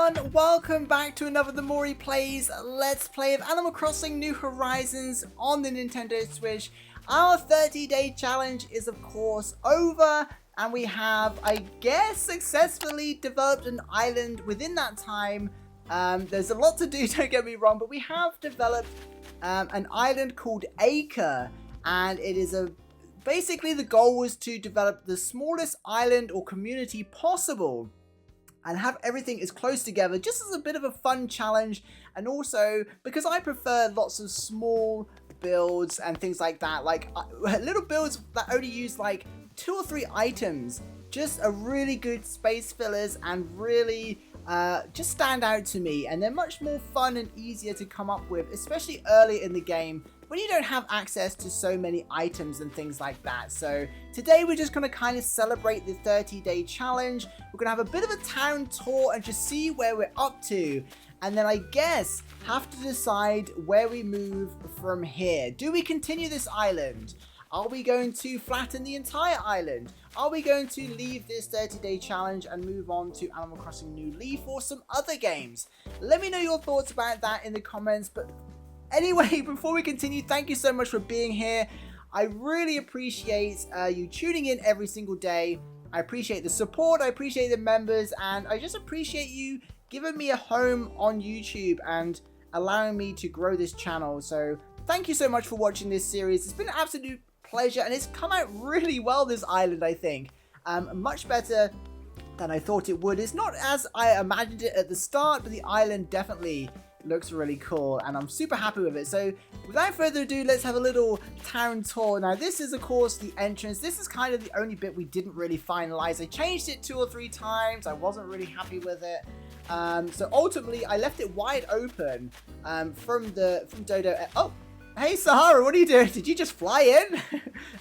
everyone, welcome back to another The Mori Plays Let's Play of Animal Crossing New Horizons on the Nintendo Switch. Our 30-day challenge is of course over, and we have, I guess, successfully developed an island within that time. There's a lot to do, don't get me wrong, but we have developed an island called ACRE, and it is basically the goal was to develop the smallest island or community possible and have everything as close together, just as a bit of a fun challenge. And also because I prefer lots of small builds and things like that, like little builds that only use like 2 or 3 items, just are really good space fillers and really just stand out to me, and they're much more fun and easier to come up with, especially early in the game when you don't have access to so many items and things like that. So today we're just going to kind of celebrate the 30-day challenge. We're going to have a bit of a town tour and just see where we're up to, and then I guess have to decide where we move from here. Do we continue this island? Are we going to flatten the entire island? Are we going to leave this 30-day challenge and move on to Animal Crossing New Leaf or some other games? Let me know your thoughts about that in the comments. But anyway, before we continue, thank you so much for being here. I really appreciate you tuning in every single day. I appreciate the support, I appreciate the members, and I just appreciate you giving me a home on YouTube and allowing me to grow this channel. So thank you so much for watching this series. It's been an absolute pleasure, and it's come out really well, this island, I think. Much better than I thought it would. It's not as I imagined it at the start, but the island definitely looks really cool, and I'm super happy with it. So without further ado, let's have a little town tour. Now this is of course the entrance. This is kind of the only bit we didn't really finalize. I changed it 2 or 3 times. I wasn't really happy with it. So ultimately I left it wide open from Dodo. Oh, hey Sahara, what are you doing? Did you just fly in?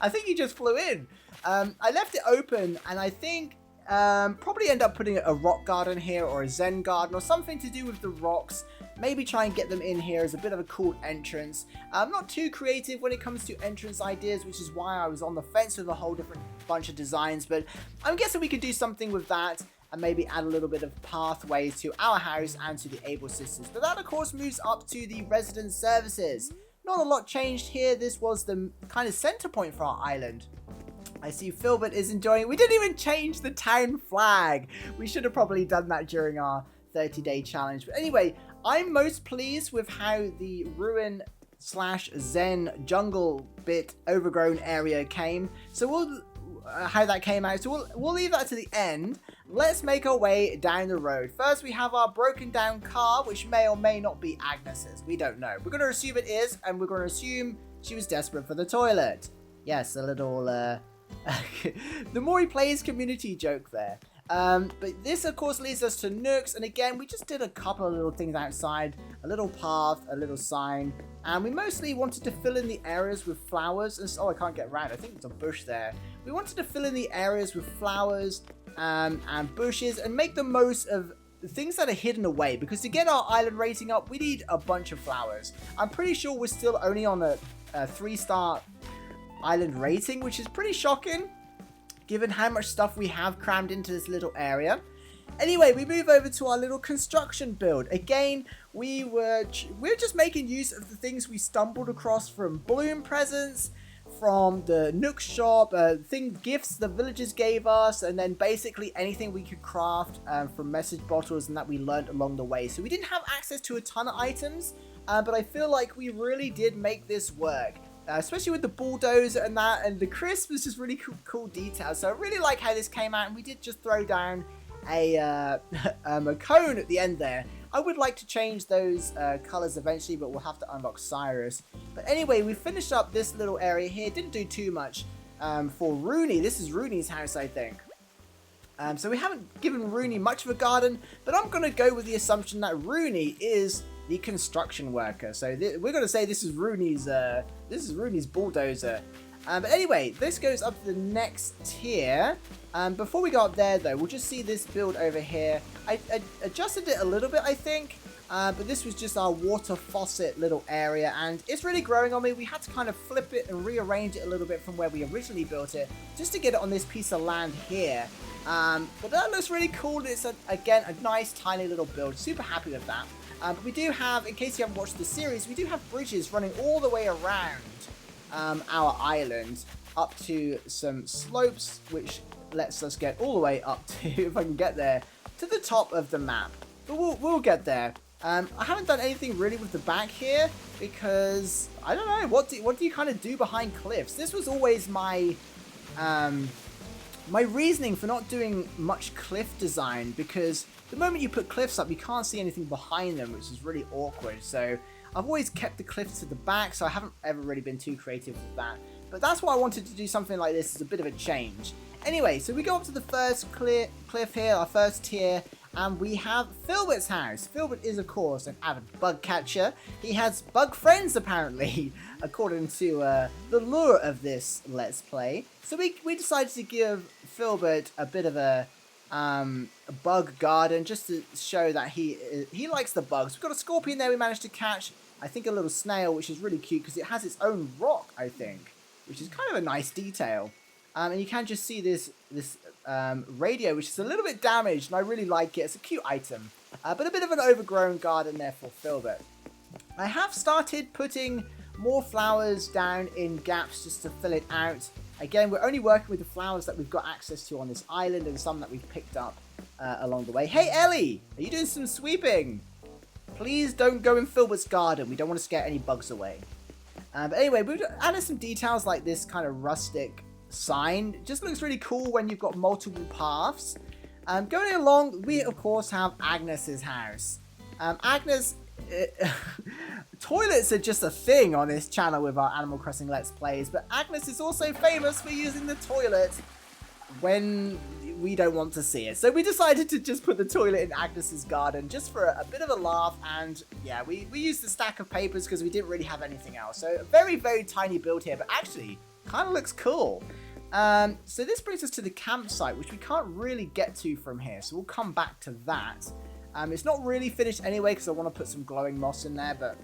I think you just flew in. I left it open, and I think probably end up putting a rock garden here or a zen garden or something to do with the rocks. Maybe try and get them in here as a bit of a cool entrance. I'm not too creative when it comes to entrance ideas, which is why I was on the fence with a whole different bunch of designs, but I'm guessing we could do something with that and maybe add a little bit of pathways to our house and to the Able Sisters. But that of course moves up to the resident services. Not a lot changed here. This was the kind of center point for our island. I see Filbert is enjoying. We didn't even change the town flag. We should have probably done that during our 30-day challenge. But anyway, I'm most pleased with how the ruin / zen jungle bit overgrown area came. So we'll how that came out. So we'll leave that to the end. Let's make our way down the road. First, we have our broken down car, which may or may not be Agnes's. We don't know. We're going to assume it is, and we're going to assume she was desperate for the toilet. Yes, a little the Mori Plays community joke there. But this of course leads us to Nook's, and again we just did a couple of little things outside, a little path, a little sign, and we mostly wanted to fill in the areas with flowers. And oh, I can't get around, I think there's a bush there. We wanted to fill in the areas with flowers and bushes and make the most of things that are hidden away, because to get our island rating up we need a bunch of flowers. I'm pretty sure we're still only on a 3-star island rating, which is pretty shocking given how much stuff we have crammed into this little area. Anyway, we move over to our little construction build. Again, we're just making use of the things we stumbled across from Bloom presents, from the Nook shop, gifts the villagers gave us, and then basically anything we could craft from message bottles and that we learned along the way. So we didn't have access to a ton of items, but I feel like we really did make this work. Especially with the bulldozer and that, and the crisp was just really cool details. So I really like how this came out, and we did just throw down a cone at the end there. I would like to change those colors eventually, but we'll have to unlock Cyrus. But anyway, we finished up this little area here. Didn't do too much for Rooney. This is Rooney's house, I think. So we haven't given Rooney much of a garden, but I'm going to go with the assumption that Rooney is the construction worker. So we're going to say this is Rooney's bulldozer. But anyway, this goes up to the next tier. Before we go up there though, we'll just see this build over here. I adjusted it a little bit, I think. But this was just our water faucet little area, and it's really growing on me. We had to kind of flip it and rearrange it a little bit from where we originally built it, just to get it on this piece of land here. But that looks really cool. It's, again, a nice, tiny little build. Super happy with that. But we do have, in case you haven't watched the series, we do have bridges running all the way around our island up to some slopes, which lets us get all the way up to, if I can get there, to the top of the map. But we'll get there. I haven't done anything really with the back here because, I don't know, what do you kind of do behind cliffs? This was always my reasoning for not doing much cliff design, because the moment you put cliffs up, you can't see anything behind them, which is really awkward. So I've always kept the cliffs to the back, so I haven't ever really been too creative with that. But that's why I wanted to do something like this as a bit of a change. Anyway, so we go up to the first cliff here, our first tier, and we have Filbert's house. Filbert is, of course, an avid bug catcher. He has bug friends, apparently, according to the lore of this Let's Play. So we decided to give Filbert a bit of a bug garden, just to show that he likes the bugs. We've got a scorpion there we managed to catch. I think a little snail, which is really cute because it has its own rock, I think, which is kind of a nice detail. And you can just see this radio, which is a little bit damaged, and I really like it. It's a cute item, but a bit of an overgrown garden there for Filbert. I have started putting more flowers down in gaps just to fill it out. Again, we're only working with the flowers that we've got access to on this island and some that we've picked up along the way. Hey, Ellie! Are you doing some sweeping? Please don't go in Filbert's garden. We don't want to scare any bugs away. But anyway, we've added some details like this kind of rustic sign. It just looks really cool when you've got multiple paths. Going along, we, of course, have Agnes's house. Agnes... Toilets are just a thing on this channel with our Animal Crossing Let's Plays, but Agnes is also famous for using the toilet when we don't want to see it. So we decided to just put the toilet in Agnes's garden just for a bit of a laugh, and yeah, we used the stack of papers because we didn't really have anything else. So a very, very tiny build here, but actually kind of looks cool. So this brings us to the campsite, which we can't really get to from here, so we'll come back to that. It's not really finished anyway because I want to put some glowing moss in there, but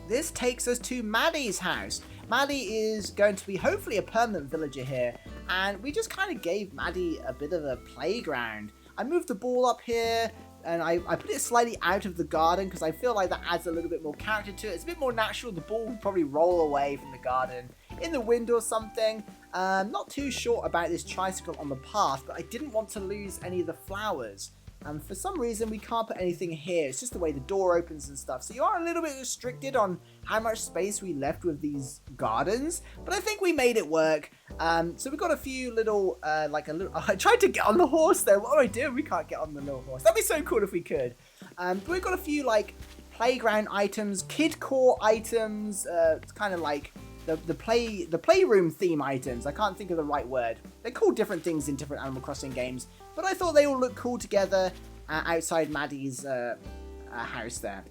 this takes us to Maddie's house. Maddie is going to be hopefully a permanent villager here, and we just kind of gave Maddie a bit of a playground. I moved the ball up here, and I put it slightly out of the garden because I feel like that adds a little bit more character to it. It's a bit more natural. The ball will probably roll away from the garden in the wind or something. Not too sure about this tricycle on the path, but I didn't want to lose any of the flowers. And for some reason, we can't put anything here. It's just the way the door opens and stuff. So you are a little bit restricted on how much space we left with these gardens. But I think we made it work. So we've got a few little, I tried to get on the horse there. What do I do? We can't get on the little horse. That'd be so cool if we could. But we've got a few, like, playground items, kid core items. It's kind of like the playroom theme items. I can't think of the right word. They're called different things in different Animal Crossing games. But I thought they all look cool together outside Maddie's house there.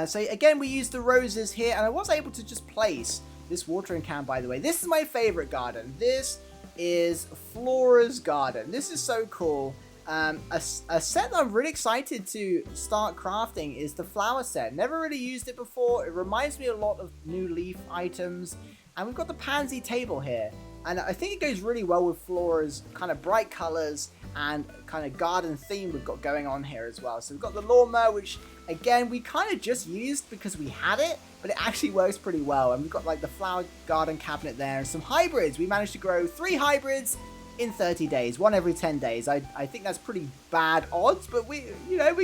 So again, we used the roses here, and I was able to just place this watering can, by the way. This is my favorite garden. This is Flora's garden. This is so cool. A set that I'm really excited to start crafting is the flower set. Never really used it before. It reminds me a lot of new leaf items. And we've got the pansy table here. And I think it goes really well with Flora's kind of bright colors and kind of garden theme we've got going on here as well. So we've got the lawnmower, which again, we kind of just used because we had it, but it actually works pretty well. And we've got like the flower garden cabinet there and some hybrids. We managed to grow 3 hybrids in 30 days, 1 every 10 days. I think that's pretty bad odds, but we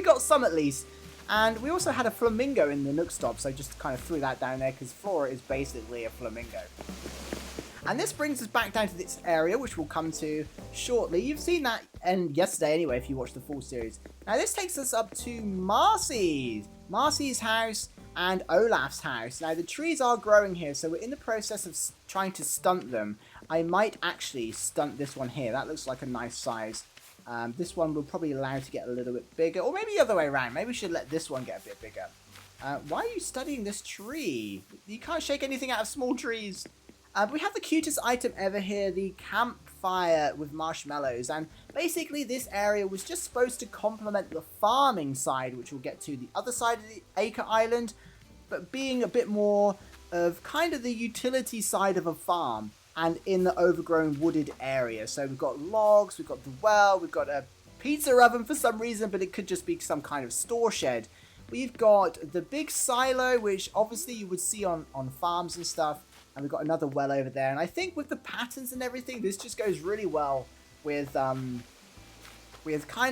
got some at least. And we also had a flamingo in the Nook Stop, so I just kind of threw that down there because Flora is basically a flamingo. And this brings us back down to this area, which we'll come to shortly. You've seen that yesterday anyway, if you watched the full series. Now this takes us up to Marcy's house and Olaf's house. Now the trees are growing here, so we're in the process of trying to stunt them. I might actually stunt this one here. That looks like a nice size. This one will probably allow to get a little bit bigger, or maybe the other way around. Maybe we should let this one get a bit bigger. Why are you studying this tree? You can't shake anything out of small trees. We have the cutest item ever here, the campfire with marshmallows, and basically this area was just supposed to complement the farming side, which we'll get to the other side of the ACRE Island, but being a bit more of kind of the utility side of a farm. and in the overgrown wooded area. So we've got logs, we've got the well, we've got a pizza oven for some reason, but it could just be some kind of store shed. We've got the big silo, which obviously you would see on farms and stuff. And we've got another well over there. And I think with the patterns and everything, this just goes really well with kind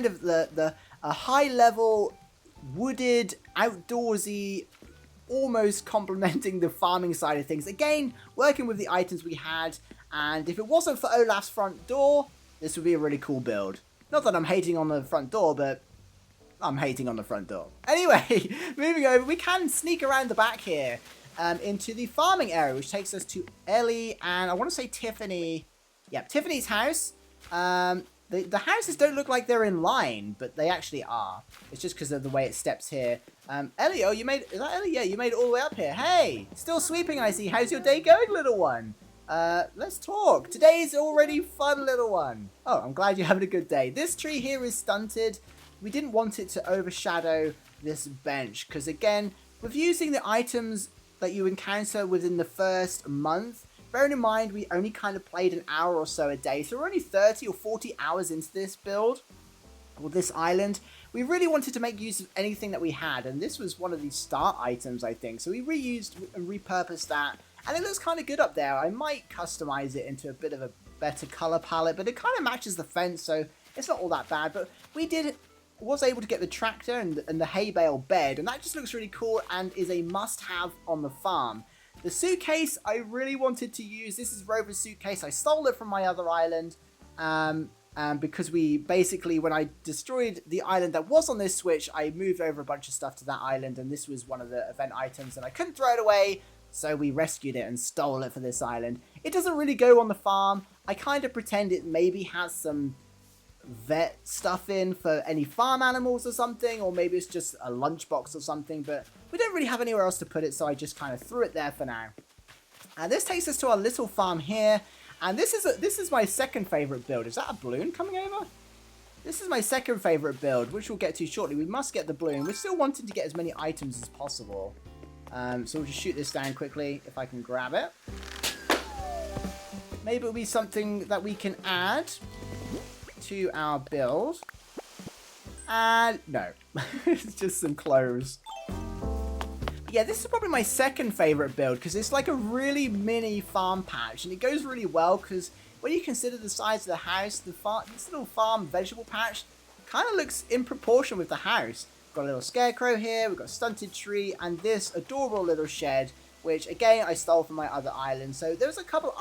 of a high level, wooded, outdoorsy, almost complementing the farming side of things. Again, working with the items we had. And if it wasn't for Olaf's front door, this would be a really cool build. Not that I'm hating on the front door, but I'm hating on the front door. Anyway, moving over, we can sneak around the back here into the farming area, which takes us to Ellie and I want to say Tiffany. Yeah, Tiffany's house. The houses don't look like they're in line, but they actually are. It's just because of the way it steps here. Ellie, oh, is that Ellie? Yeah, you made it all the way up here. Hey, still sweeping, I see. How's your day going, little one? Let's talk. Today's already fun, little one. Oh, I'm glad you're having a good day. This tree here is stunted. We didn't want it to overshadow this bench because, again, with using the items that you encounter within the first month, bearing in mind we only kind of played an hour or so a day, so we're only 30 or 40 hours into this build, or this island. We really wanted to make use of anything that we had, and this was one of these start items, I think, so we reused and repurposed that, and it looks kind of good up there. I might customize it into a bit of a better color palette, but it kind of matches the fence, so it's not all that bad. But we was able to get the tractor and the hay bale bed, and that just looks really cool and is a must-have on the farm. The suitcase I really wanted to use. This is Rover's suitcase. I stole it from my other island because we basically, when I destroyed the island that was on this switch, I moved over a bunch of stuff to that island, and this was one of the event items, and I couldn't throw it away, so we rescued it and stole it for this island. It doesn't really go on the farm. I kind of pretend it maybe has some vet stuff in for any farm animals or something, or maybe it's just a lunchbox or something, but we don't really have anywhere else to put it, so I just kind of threw it there for now. And this takes us to our little farm here, and this is my second favorite build. Is that a balloon coming over? This is my second favorite build, which we'll get to shortly. We must get the balloon. We're still wanting to get as many items as possible, so we'll just shoot this down quickly if I can grab it. Maybe it'll be something that we can add to our build. And no, it's just some clothes. Yeah, this is probably my second favorite build because it's like a really mini farm patch, and it goes really well because when you consider the size of the house, this little farm vegetable patch kind of looks in proportion with the house. We've got a little scarecrow here, we've got a stunted tree, and this adorable little shed, which again I stole from my other island. So there's a couple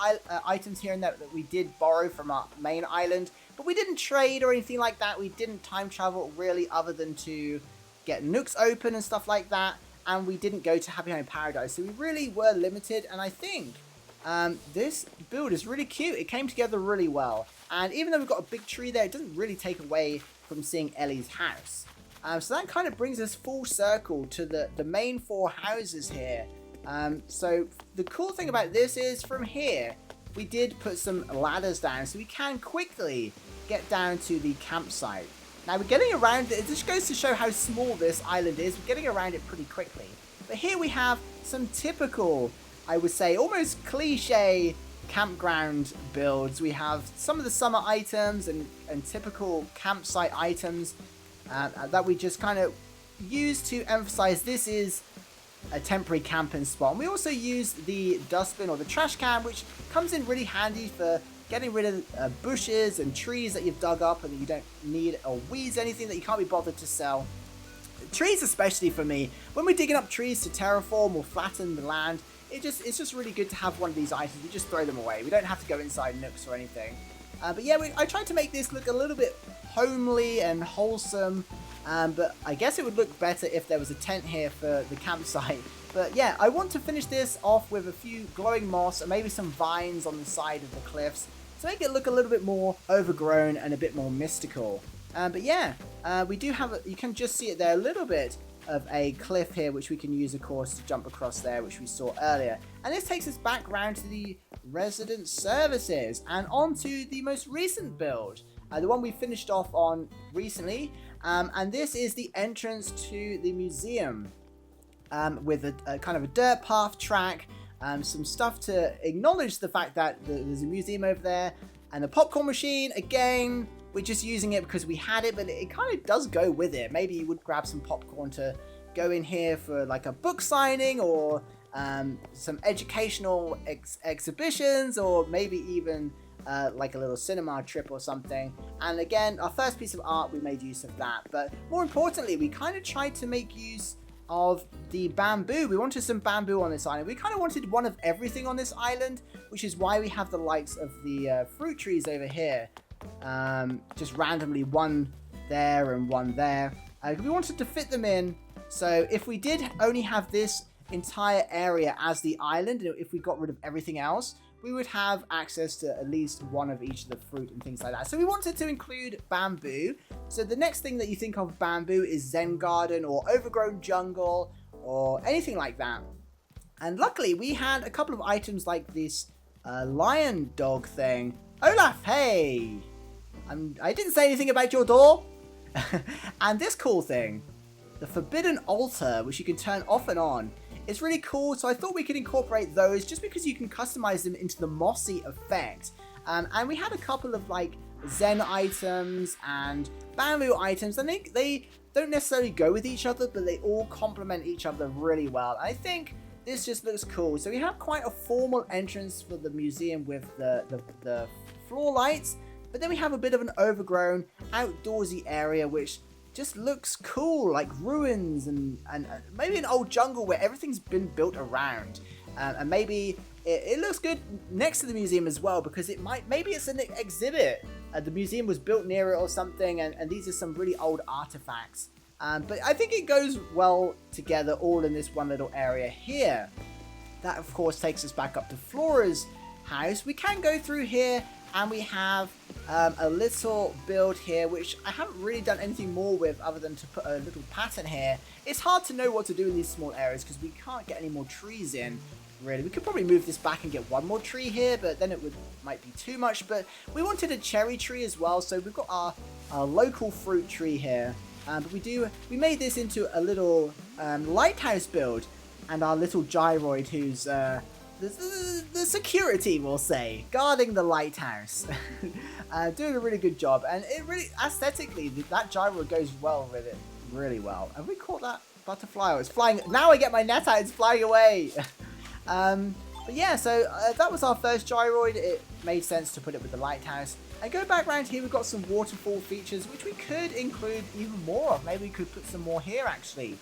items here and there that we did borrow from our main island, but we didn't trade or anything like that. We didn't time travel really, other than to get nooks open and stuff like that, and we didn't go to Happy Home Paradise, so we really were limited. And I think this build is really cute. It came together really well, and even though we've got a big tree there, it doesn't really take away from seeing Ellie's house. So that kind of brings us full circle to the main four houses here. So the cool thing about this is from here, we did put some ladders down so we can quickly get down to the campsite. Now we're getting around it. It just goes to show how small this island is. We're getting around it pretty quickly. But here we have some typical, I would say, almost cliche campground builds. We have some of the summer items and typical campsite items that we just kind of use to emphasize this is a temporary camping spot. And we also use the dustbin or the trash can, which comes in really handy for getting rid of bushes and trees that you've dug up and that you don't need, or weeds, anything that you can't be bothered to sell. Trees especially for me, when we're digging up trees to terraform or flatten the land, it's just really good to have one of these items. We just throw them away. We don't have to go inside nooks or anything. But yeah, I tried to make this look a little bit homely and wholesome, but I guess it would look better if there was a tent here for the campsite. But yeah, I want to finish this off with a few glowing moss and maybe some vines on the side of the cliffs to make it look a little bit more overgrown and a bit more mystical. But yeah, we do have, you can just see it there, a little bit of a cliff here, which we can use, of course, to jump across there, which we saw earlier. And this takes us back round to the resident services and onto the most recent build, the one we finished off on recently. And this is the entrance to the museum with a kind of a dirt path track some stuff to acknowledge the fact that there's a museum over there. And the popcorn machine, again, we're just using it because we had it, but it kind of does go with it. Maybe you would grab some popcorn to go in here for like a book signing, or some educational exhibitions, or maybe even like a little cinema trip or something. And again, our first piece of art, we made use of that. But more importantly, we kind of tried to make use of the bamboo. We wanted some bamboo on this island. We kind of wanted one of everything on this island, which is why we have the likes of the fruit trees over here. Just randomly one there and one there. We wanted to fit them in. So if we did only have this entire area as the island, if we got rid of everything else, we would have access to at least one of each of the fruit and things like that. So we wanted to include bamboo. So the next thing that you think of bamboo is Zen garden or overgrown jungle or anything like that. And luckily we had a couple of items like this lion dog thing. Olaf, hey! I didn't say anything about your door. And this cool thing, the forbidden altar, which you can turn off and on. It's really cool, so I thought we could incorporate those just because you can customize them into the mossy effect. And we had a couple of like Zen items and bamboo items. I think they don't necessarily go with each other, but they all complement each other really well. And I think this just looks cool. So we have quite a formal entrance for the museum with the floor lights, but then we have a bit of an overgrown outdoorsy area which just looks cool, like ruins and maybe an old jungle where everything's been built around. And maybe it looks good next to the museum as well, because maybe it's an exhibit. The museum was built near it or something, and these are some really old artifacts. But I think it goes well together all in this one little area here. That of course takes us back up to Flora's house. We can go through here, and we have a little build here, which I haven't really done anything more with other than to put a little pattern here. It's hard to know what to do in these small areas because we can't get any more trees in, really. We could probably move this back and get one more tree here, but then it might be too much. But we wanted a cherry tree as well, so we've got our local fruit tree here. But we made this into a little lighthouse build, and our little gyroid who's the security, we'll say, guarding the lighthouse. Doing a really good job, and it really aesthetically that gyro goes well with it really well. Have we caught that butterfly? Oh, it's flying now. I get my net out, it's flying away. But yeah, so that was our first gyroid. It made sense to put it with the lighthouse. And go back around here, we've got some waterfall features which we could include even more of. Maybe we could put some more here actually.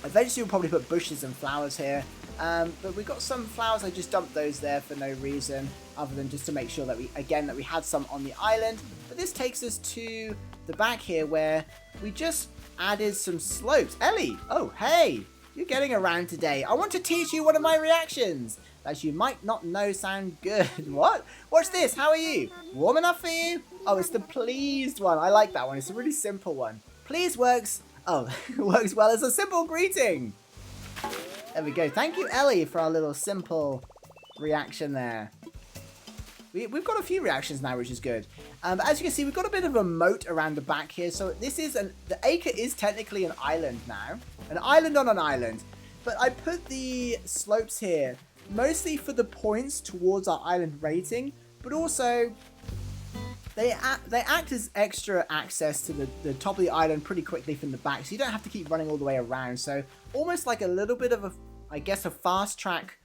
Eventually we'll probably put bushes and flowers here. But we've got some flowers. I just dumped those there for no reason other than just to make sure that we had some on the island. But this takes us to the back here where we just added some slopes. Ellie, oh hey, you're getting around today. I want to teach you one of my reactions that you might not know sound good. What? Watch this. How are you? Warm enough for you? Oh, it's the pleased one. I like that one. It's a really simple one. Please works. Oh, works well as a simple greeting. There we go. Thank you, Ellie, for our little simple reaction there. We've got a few reactions now, which is good. But as you can see, we've got a bit of a moat around the back here. So this is the ACRE is technically an island now. An island on an island. But I put the slopes here mostly for the points towards our island rating, but also they act as extra access to the top of the island pretty quickly from the back, so you don't have to keep running all the way around. So almost like a little bit of a fast track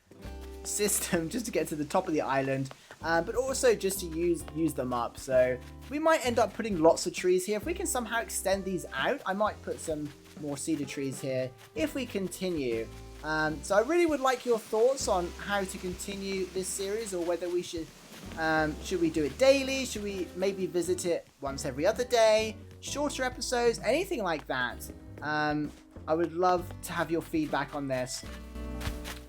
system just to get to the top of the island, but also just to use them up. So we might end up putting lots of trees here. If we can somehow extend these out, I might put some more cedar trees here if we continue. So I really would like your thoughts on how to continue this series, or whether we should we do it daily? Should we maybe visit it once every other day? Shorter episodes? Anything like that? I would love to have your feedback on this.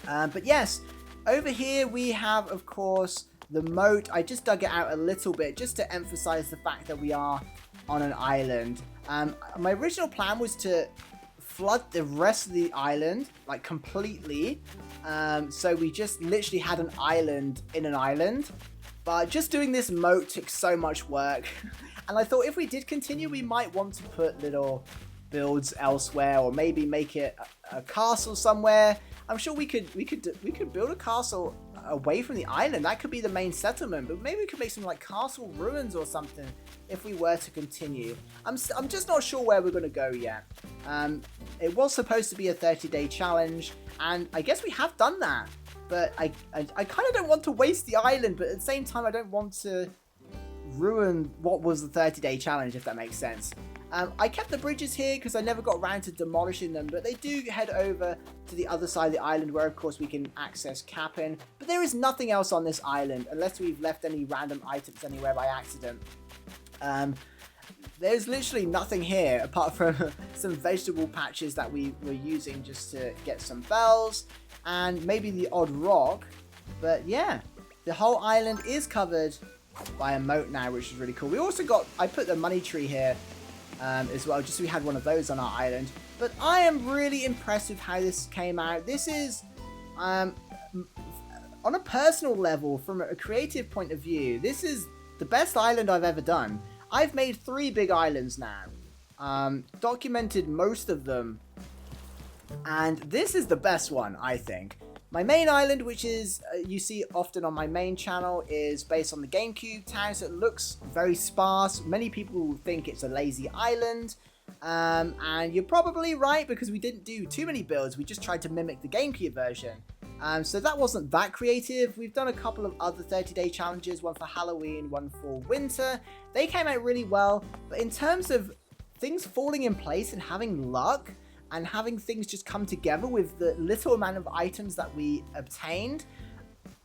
But yes, over here we have, of course, the moat. I just dug it out a little bit just to emphasize the fact that we are on an island. My original plan was to flood the rest of the island, like completely. So we just literally had an island in an island. But just doing this moat took so much work. And I thought if we did continue, we might want to put little builds elsewhere, or maybe make it a castle somewhere. I'm sure we could build a castle away from the island. That could be the main settlement, but maybe we could make some like castle ruins or something if we were to continue. I'm just not sure where we're going to go yet. It was supposed to be a 30-day challenge, and I guess we have done that, but I kind of don't want to waste the island, but at the same time I don't want to ruin what was the 30-day challenge, if that makes sense. I kept the bridges here because I never got around to demolishing them, but they do head over to the other side of the island where, of course, we can access Cap'n. But there is nothing else on this island unless we've left any random items anywhere by accident. There's literally nothing here apart from some vegetable patches that we were using just to get some bells and maybe the odd rock. But yeah, the whole island is covered by a moat now, which is really cool. We also got, I put the money tree here as well, just so we had one of those on our island. But I am really impressed with how this came out. This is, on a personal level, from a creative point of view, this is the best island I've ever done. I've made 3 big islands now, documented most of them, and this is the best one, I think. My main island, which is, you see often on my main channel, is based on the GameCube town, so it looks very sparse. Many people think it's a lazy island, and you're probably right, because we didn't do too many builds. We just tried to mimic the GameCube version. So that wasn't that creative. We've done a couple of other 30-day challenges, one for Halloween, one for winter. They came out really well, but in terms of things falling in place and having luck, and having things just come together with the little amount of items that we obtained,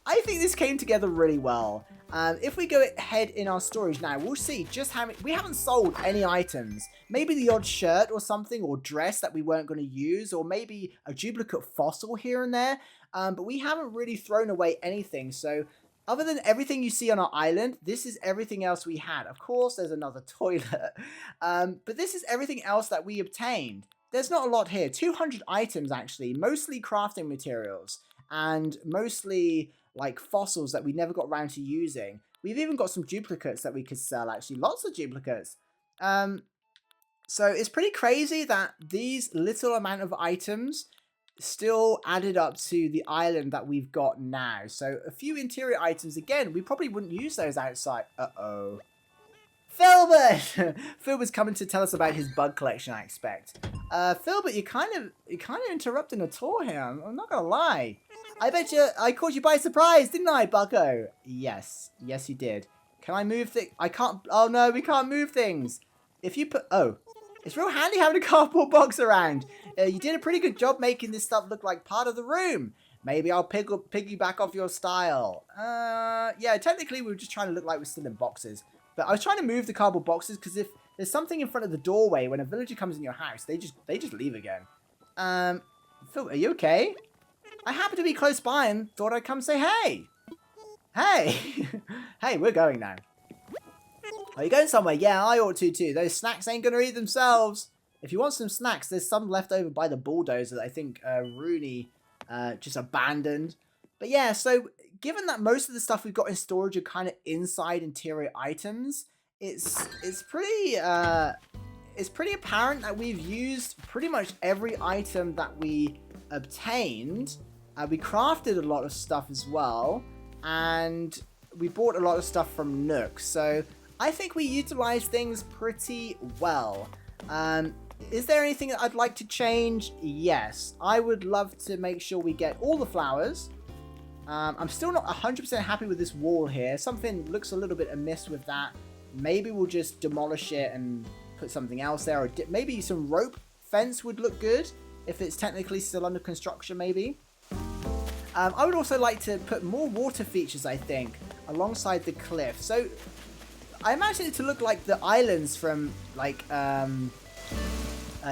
I think this came together really well. If we go ahead in our storage now, we'll see just how many. We haven't sold any items. Maybe the odd shirt or something, or dress that we weren't going to use, or maybe a duplicate fossil here and there. But we haven't really thrown away anything. So other than everything you see on our island, this is everything else we had. Of course, there's another toilet. But this is everything else that we obtained. There's not a lot here. 200 items, actually. Mostly crafting materials. And mostly, like, fossils that we never got around to using. We've even got some duplicates that we could sell, actually. Lots of duplicates. So it's pretty crazy that these little amount of items still added up to the island that we've got now. So a few interior items. Again, we probably wouldn't use those outside. Uh-oh. Filbert! Filbert's coming to tell us about his bug collection, I expect. Filbert, you're kind of interrupting a tour here. I'm not gonna lie. I bet you I caught you by surprise, didn't I, Bucko? Yes, you did. Can I move things? I can't. Oh no, we can't move things. If you put, it's real handy having a cardboard box around. You did a pretty good job making this stuff look like part of the room. Maybe I'll piggyback off your style. Yeah, technically we were just trying to look like we're still in boxes. But I was trying to move the cardboard boxes because if there's something in front of the doorway when a villager comes in your house, they just leave again. Phil, are you okay? I happen to be close by and thought I'd come say hey. Hey. Hey, we're going now. Are you going somewhere? Yeah, I ought to too. Those snacks ain't gonna eat themselves. If you want some snacks, there's some left over by the bulldozer that I think Rooney just abandoned. But yeah, so given that most of the stuff we've got in storage are kind of inside interior items, it's pretty apparent that we've used pretty much every item that we obtained. We crafted a lot of stuff as well, and we bought a lot of stuff from Nook. So I think we utilized things pretty well. Is there anything that I'd like to change? Yes, I would love to make sure we get all the flowers. I'm still not 100% happy with this wall here. Something looks a little bit amiss with that. Maybe we'll just demolish it and put something else there. Or maybe some rope fence would look good if it's technically still under construction, maybe. I would also like to put more water features, I think, alongside the cliff. So I imagine it to look like the islands from, like,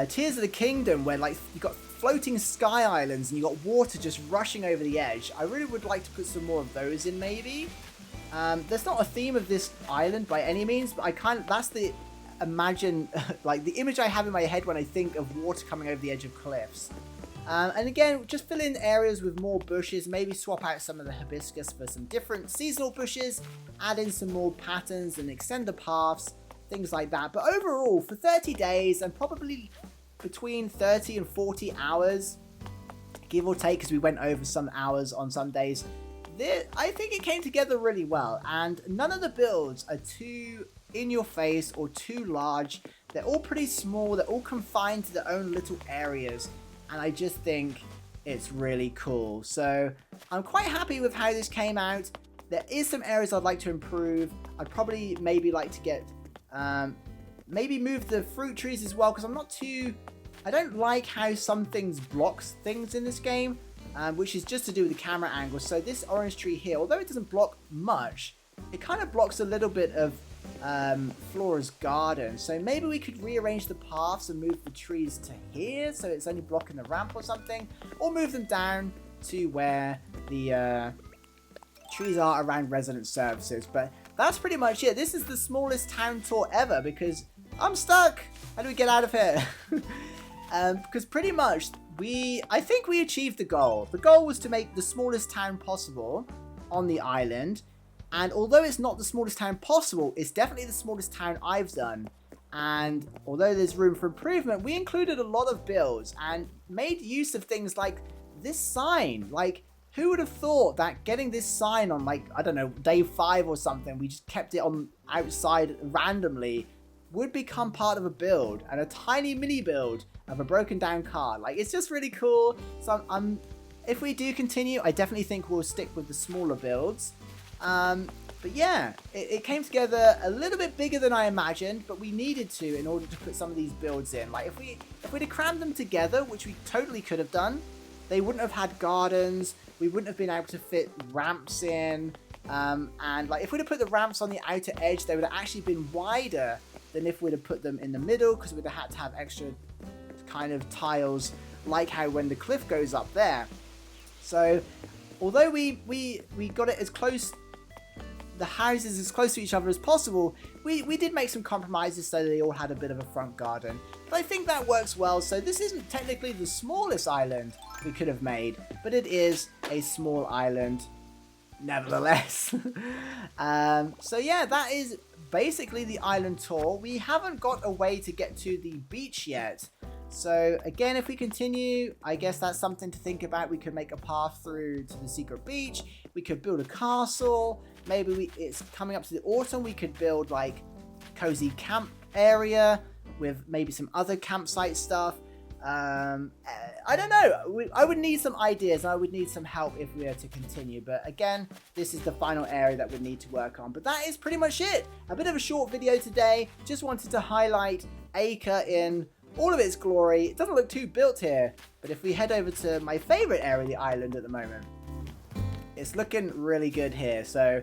Tears of the Kingdom, where, like, you've got floating sky islands and you got water just rushing over the edge. I really would like to put some more of those in, maybe. There's not a theme of this island by any means, but that's the like the image I have in my head when I think of water coming over the edge of cliffs. And again, just fill in areas with more bushes, maybe swap out some of the hibiscus for some different seasonal bushes, add in some more patterns and extend the paths, things like that. But overall, for 30 days and probably between 30 and 40 hours, give or take, because we went over some hours on some days. I think it came together really well, and none of the builds are too in your face or too large. They're all pretty small, they're all confined to their own little areas, and I just think it's really cool. So I'm quite happy with how this came out. There is some areas I'd like to improve. I'd probably maybe like to get maybe move the fruit trees as well, because I don't like how some things blocks things in this game, which is just to do with the camera angle. So this orange tree here, although it doesn't block much, it kind of blocks a little bit of Flora's garden. So maybe we could rearrange the paths and move the trees to here, so it's only blocking the ramp or something, or move them down to where the trees are around resident services. But that's pretty much it. This is the smallest town tour ever because I'm stuck. How do we get out of here? Because pretty much I think we achieved the goal. The goal was to make the smallest town possible on the island. And although it's not the smallest town possible, it's definitely the smallest town I've done. And although there's room for improvement, we included a lot of builds and made use of things like this sign. Like, who would have thought that getting this sign on, like, I don't know, day 5 or something, we just kept it on outside randomly, would become part of a build, and a tiny mini build of a broken down car. Like, it's just really cool. So if we do continue, I definitely think we'll stick with the smaller builds. But yeah, it came together a little bit bigger than I imagined, but we needed to in order to put some of these builds in. Like, if we'd have crammed them together, which we totally could have done, they wouldn't have had gardens, we wouldn't have been able to fit ramps in, and like if we'd have put the ramps on the outer edge, they would have actually been wider than if we'd have put them in the middle, because we'd have had to have extra kind of tiles, like how when the cliff goes up there. So although we got it as close, the houses as close to each other as possible, we did make some compromises so they all had a bit of a front garden. But I think that works well. So this isn't technically the smallest island we could have made, but it is a small island nevertheless. So yeah, that is basically the island tour. We haven't got a way to get to the beach yet. So again, if we continue, I guess that's something to think about. We could make a path through to the secret beach. We could build a castle. Maybe it's coming up to the autumn. We could build like cozy camp area with maybe some other campsite stuff. I don't know. I would need some ideas, and I would need some help if we were to continue. But again, this is the final area that we need to work on. But that is pretty much it. A bit of a short video today. Just wanted to highlight ACRE in all of its glory. It doesn't look too built here, but if we head over to my favorite area of the island at the moment, it's looking really good here. So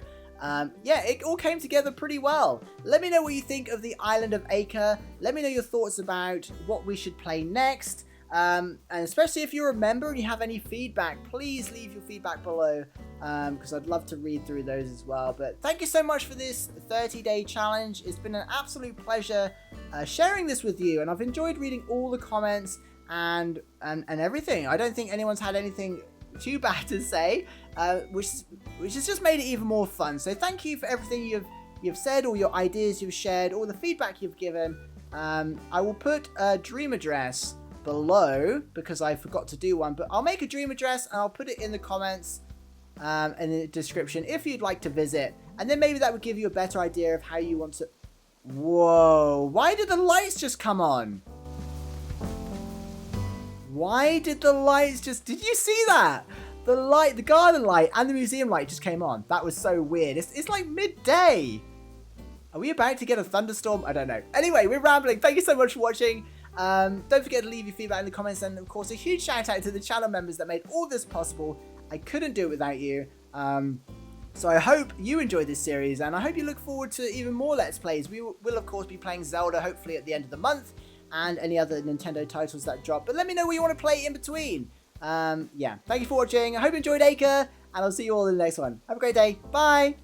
yeah, it all came together pretty well. Let me know what you think of the island of ACRE. Let me know your thoughts about what we should play next. And especially if you're a member and you have any feedback, please leave your feedback below, because I'd love to read through those as well. But thank you so much for this 30-day challenge. It's been an absolute pleasure sharing this with you, and I've enjoyed reading all the comments and everything. I don't think anyone's had anything too bad to say, which has just made it even more fun. So thank you for everything you've said, all your ideas you've shared, all the feedback you've given. I will put a dream address below because I forgot to do one, but I'll make a dream address and I'll put it in the comments and in the description if you'd like to visit, and then maybe that would give you a better idea of how you want to. Whoa, why did the lights just come on? Why did the lights just... Did you see that? The light, the garden light and the museum light just came on. That was so weird. It's like midday. Are we about to get a thunderstorm? I don't know. Anyway, we're rambling. Thank you so much for watching. Don't forget to leave your feedback in the comments, and of course a huge shout out to the channel members that made all this possible. I couldn't do it without you. So I hope you enjoyed this series, and I hope you look forward to even more Let's Plays. We will of course be playing Zelda hopefully at the end of the month, and any other Nintendo titles that drop. But let me know what you want to play in between. Yeah, thank you for watching. I hope you enjoyed ACRE, and I'll see you all in the next one. Have a great day. Bye.